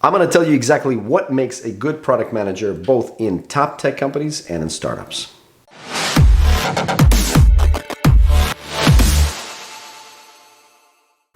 I'm going to tell you exactly what makes a good product manager both in top tech companies and in startups.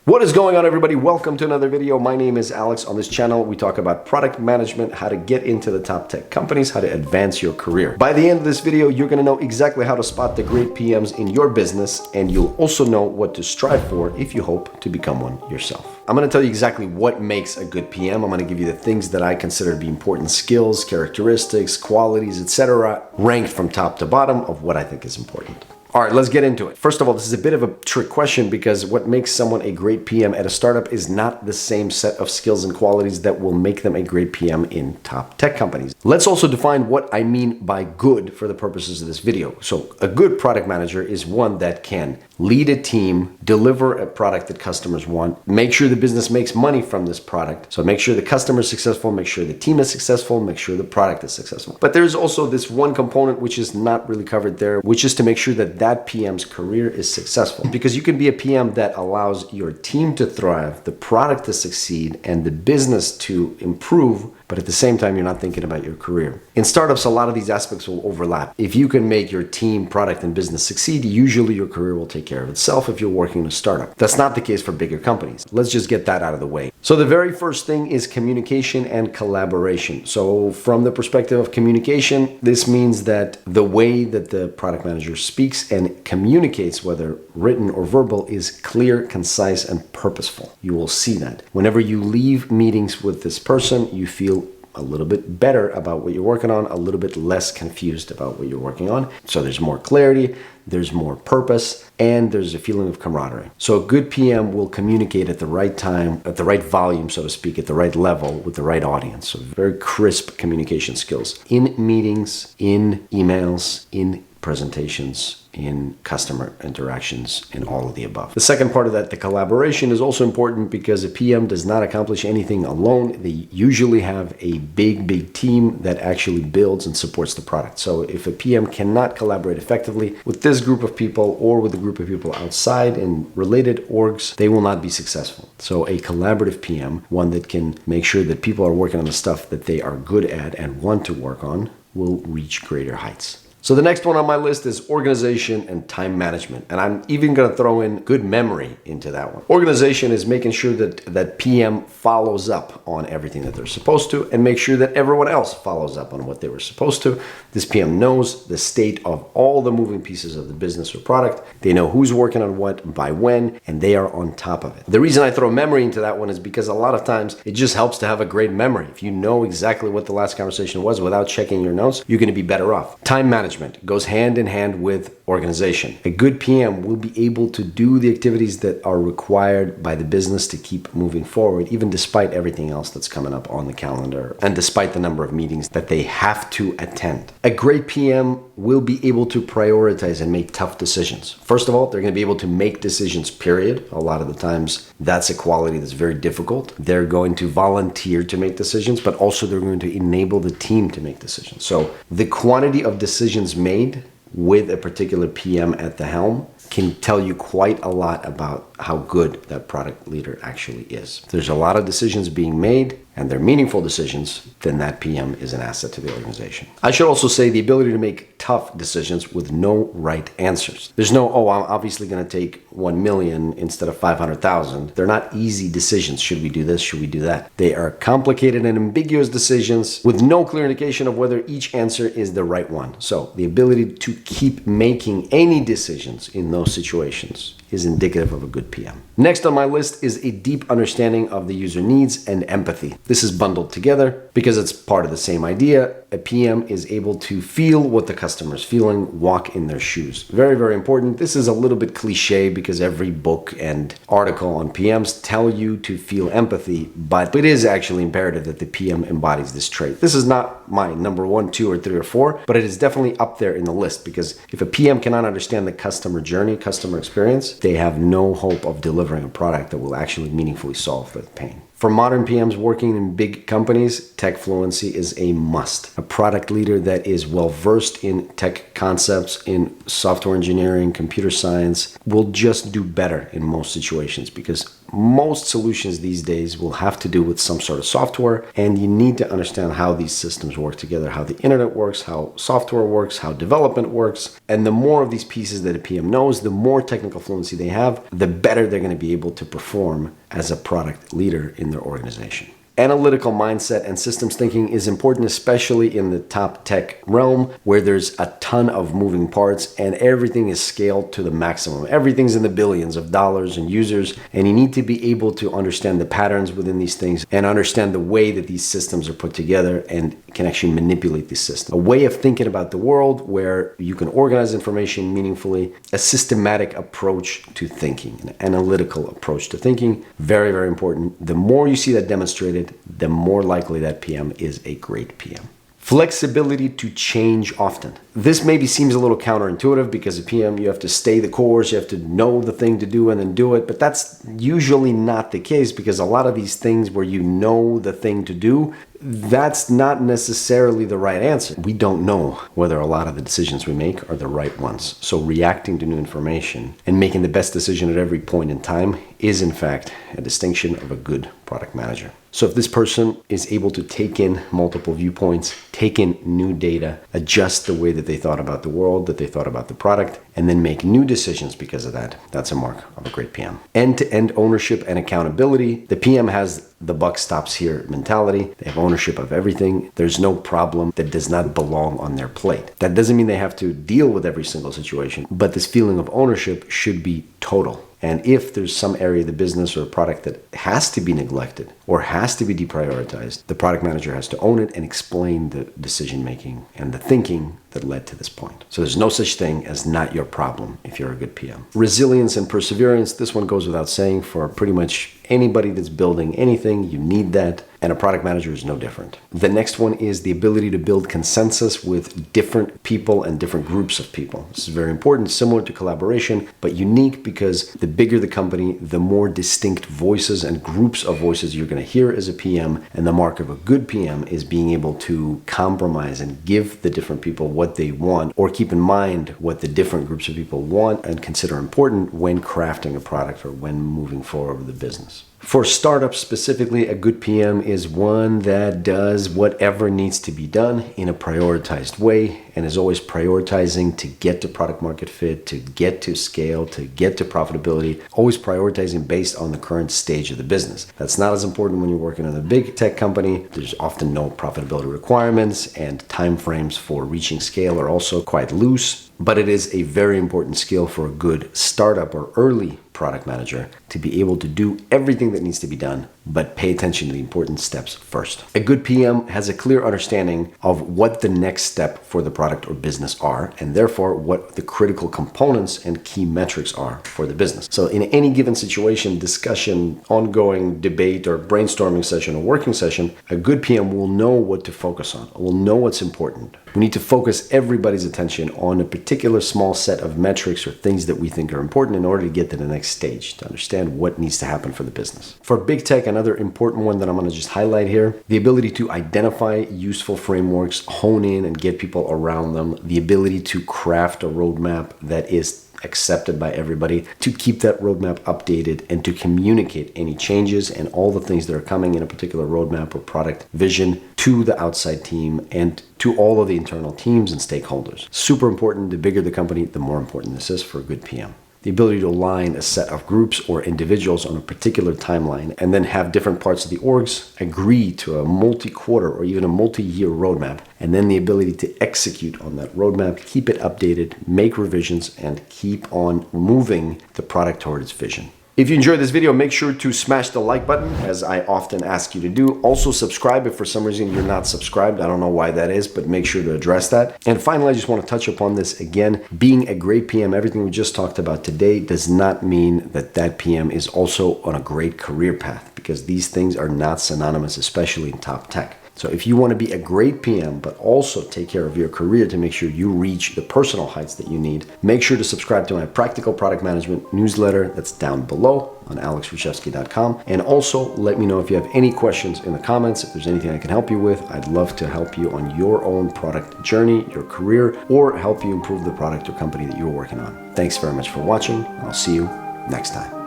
What is going on, everybody? Welcome to another video. My name is Alex. On this channel, we talk about product management, how to get into the top tech companies, how to advance your career. By the end of this video, you're going to know exactly how to spot the great PMs in your business, and you'll also know what to strive for if you hope to become one yourself. I'm going to tell you exactly what makes a good PM. I'm going to give you the things that I consider to be important skills, characteristics, qualities, etc., ranked from top to bottom of what I think is important. All right, let's get into it. First of all, this is a bit of a trick question because what makes someone a great PM at a startup is not the same set of skills and qualities that will make them a great PM in top tech companies. Let's also define what I mean by good for the purposes of this video. So a good product manager is one that can lead a team, deliver a product that customers want, make sure the business makes money from this product. So make sure the customer is successful, make sure the team is successful, make sure the product is successful. But there's also this one component which is not really covered there, which is to make sure that that PM's career is successful. Because you can be a PM that allows your team to thrive, the product to succeed, and the business to improve, but at the same time, you're not thinking about your career. In startups, a lot of these aspects will overlap. If you can make your team, product, and business succeed, usually your career will take care of itself if you're working in a startup. That's not the case for bigger companies. Let's just get that out of the way. So the very first thing is communication and collaboration. So from the perspective of communication, this means that the way that the product manager speaks and communicates, whether written or verbal, is clear, concise, and purposeful. You will see that. Whenever you leave meetings with this person, you feel a little bit better about what you're working on, a little bit less confused about what you're working on. So there's more clarity, there's more purpose, and there's a feeling of camaraderie. So a good PM will communicate at the right time, at the right volume, so to speak, at the right level, with the right audience. So very crisp communication skills in meetings, in emails, in presentations, in customer interactions, in all of the above. The second part of that, the collaboration, is also important because a PM does not accomplish anything alone. They usually have a big team that actually builds and supports the product. So if a PM cannot collaborate effectively with this group of people or with a group of people outside in related orgs, they will not be successful. So a collaborative PM, one that can make sure that people are working on the stuff that they are good at and want to work on, will reach greater heights. So the next one on my list is organization and time management. And I'm even going to throw in good memory into that one. Organization is making sure that PM follows up on everything that they're supposed to and make sure that everyone else follows up on what they were supposed to. This PM knows the state of all the moving pieces of the business or product. They know who's working on what, by when, and they are on top of it. The reason I throw memory into that one is because a lot of times it just helps to have a great memory. If you know exactly what the last conversation was without checking your notes, you're going to be better off. Time management goes hand in hand with organization. A good PM will be able to do the activities that are required by the business to keep moving forward, even despite everything else that's coming up on the calendar and despite the number of meetings that they have to attend. A great PM will be able to prioritize and make tough decisions. First of all, they're going to be able to make decisions, period. A lot of the times, that's a quality that's very difficult. They're going to volunteer to make decisions, but also they're going to enable the team to make decisions. So the quantity of decisions made with a particular PM at the helm can tell you quite a lot about how good that product leader actually is. If there's a lot of decisions being made and they're meaningful decisions, then that PM is an asset to the organization. I should also say the ability to make tough decisions with no right answers. There's no, oh, I'm obviously going to take 1 million instead of 500,000. They're not easy decisions. Should we do this? Should we do that? They are complicated and ambiguous decisions with no clear indication of whether each answer is the right one. So the ability to keep making any decisions in those situations is indicative of a good PM. Next on my list is a deep understanding of the user needs and empathy. This is bundled together because it's part of the same idea. A PM is able to feel what the customer is feeling, walk in their shoes. Very, very important. This is a little bit cliche because every book and article on PMs tell you to feel empathy, but it is actually imperative that the PM embodies this trait. This is not my number 1, 2, or 3, or 4, but it is definitely up there in the list because if a PM cannot understand the customer journey, customer experience, they have no hope of delivering a product that will actually meaningfully solve the pain. For modern PMs working in big companies, tech fluency is a must. A product leader that is well versed in tech concepts, in software engineering, computer science, will just do better in most situations because Most solutions these days will have to do with some sort of software, and you need to understand how these systems work together, how the internet works, how software works, how development works. And the more of these pieces that a PM knows, the more technical fluency they have, the better they're going to be able to perform as a product leader in their organization. Analytical mindset and systems thinking is important, especially in the top tech realm, where there's a ton of moving parts and everything is scaled to the maximum. Everything's in the billions of dollars and users, and you need to be able to understand the patterns within these things and understand the way that these systems are put together and can actually manipulate these systems. A way of thinking about the world where you can organize information meaningfully, a systematic approach to thinking, an analytical approach to thinking, very, very important. The more you see that demonstrated, the more likely that PM is a great PM. Flexibility to change often. This maybe seems a little counterintuitive because a PM, you have to stay the course, you have to know the thing to do and then do it, but that's usually not the case because a lot of these things where you know the thing to do, that's not necessarily the right answer. We don't know whether a lot of the decisions we make are the right ones. So reacting to new information and making the best decision at every point in time is in fact a distinction of a good product manager. So if this person is able to take in multiple viewpoints, take in new data, adjust the way that they thought about the world, that they thought about the product, and then make new decisions because of that, that's a mark of a great PM. End-to-end ownership and accountability. The PM has the buck stops here mentality. They have ownership of everything. There's no problem that does not belong on their plate. That doesn't mean they have to deal with every single situation, but this feeling of ownership should be total. And if there's some area of the business or a product that has to be neglected or has to be deprioritized, the product manager has to own it and explain the decision making and the thinking that led to this point. So there's no such thing as not your problem if you're a good PM. Resilience and perseverance, this one goes without saying for pretty much anybody that's building anything, you need that. And a product manager is no different. The next one is the ability to build consensus with different people and different groups of people. This is very important, similar to collaboration, but unique because the bigger the company, the more distinct voices and groups of voices you're going to hear as a PM. And the mark of a good PM is being able to compromise and give the different people what they want, or keep in mind what the different groups of people want and consider important when crafting a product or when moving forward with the business. For startups specifically, a good PM is one that does whatever needs to be done in a prioritized way and is always prioritizing to get to product market fit, to get to scale, to get to profitability, always prioritizing based on the current stage of the business. That's not as important when you're working in a big tech company. There's often no profitability requirements and timeframes for reaching scale are also quite loose. But it is a very important skill for a good startup or early product manager to be able to do everything that needs to be done, but pay attention to the important steps first. A good PM has a clear understanding of what the next step for the product or business are, and therefore what the critical components and key metrics are for the business. So in any given situation, discussion, ongoing debate or brainstorming session or working session, a good PM will know what to focus on, will know what's important. We need to focus everybody's attention on a particular small set of metrics or things that we think are important in order to get to the next stage, to understand what needs to happen for the business. For big tech, another important one that I'm going to just highlight here, the ability to identify useful frameworks, hone in and get people around them, the ability to craft a roadmap that is accepted by everybody, to keep that roadmap updated and to communicate any changes and all the things that are coming in a particular roadmap or product vision to the outside team and to all of the internal teams and stakeholders. Super important. The bigger the company, the more important this is for a good PM. The ability to align a set of groups or individuals on a particular timeline and then have different parts of the orgs agree to a multi-quarter or even a multi-year roadmap, and then the ability to execute on that roadmap, keep it updated, make revisions, and keep on moving the product toward its vision. If you enjoyed this video, make sure to smash the like button, as I often ask you to do. Also subscribe if for some reason you're not subscribed. I don't know why that is, but make sure to address that. And finally, I just want to touch upon this again. Being a great PM, everything we just talked about today does not mean that that PM is also on a great career path, because these things are not synonymous, especially in top tech. So if you want to be a great PM, but also take care of your career to make sure you reach the personal heights that you need, make sure to subscribe to my Practical Product Management newsletter that's down below on alexruszewski.com. And also let me know if you have any questions in the comments. If there's anything I can help you with, I'd love to help you on your own product journey, your career, or help you improve the product or company that you're working on. Thanks very much for watching, and I'll see you next time.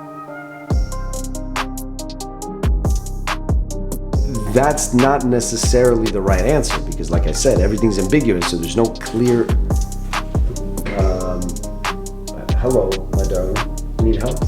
that's not necessarily the right answer, because like I said, everything's ambiguous, so there's no clear, hello, my darling, need help?